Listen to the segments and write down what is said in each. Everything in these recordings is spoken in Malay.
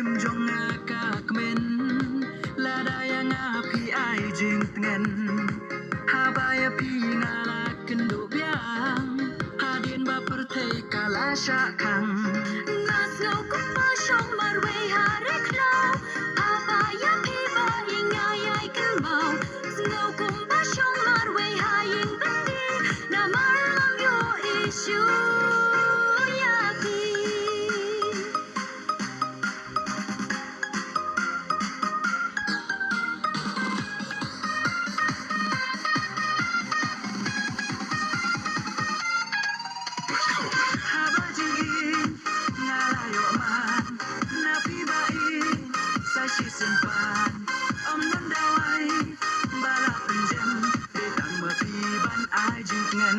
Jing jong ka kmen la da yang pi ai jing tngen ha ba ya pi nga la ken do biang ha dien ba per thei ka la sha khang nga snow ko pa shong mar we ha re klau ha ba ya pi ba ing nga yai ken mau snow ko pa shong mar we ha ing ben di na mar lam yo issue ya pi ha ba jing nga la yo man na pi ba i sai shi sen pan om non da wai ba la pen jem de tang ma pi ban ai jing ngen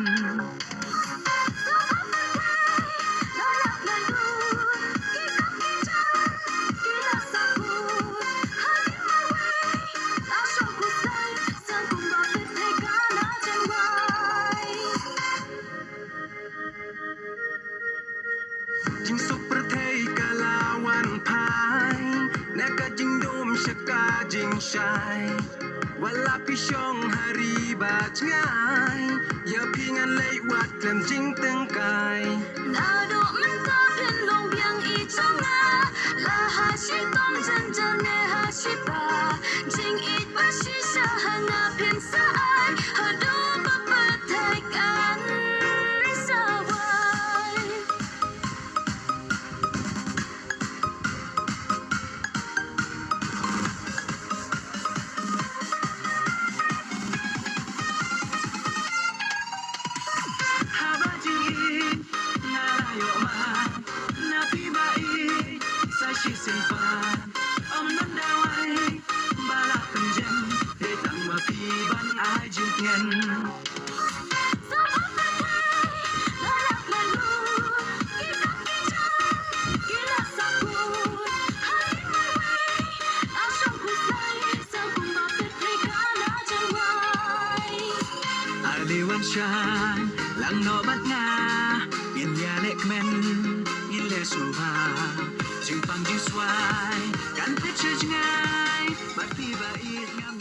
Jing suk per thei ka lawan pai na ka jing dom shaka jing shai wala pi shong hari ba ngai ya pi ngan lei wat lem jing teng kai na do man ta pin long biang I chong na la ha shi tom jan jan ne ha shi ba jing I ba shi sha ha na pin sa ai ha do ba pa thai kan sa wai ha ba jing nga la yo ma na pi ba i sai shi sen pan om nan da wai ba la pen jem de tang ma pi ban ai jing ngen sa ba pa thai la la la lu ki ka ki cha ki la sa ku ha ni ma wai a shong ku sai sa ku ba pe thai ka na jan wai Ali wan shan lang no bat nga in ya lek men in le su ba jing pang jing swai kan pe che ngai bat pi ba i ngam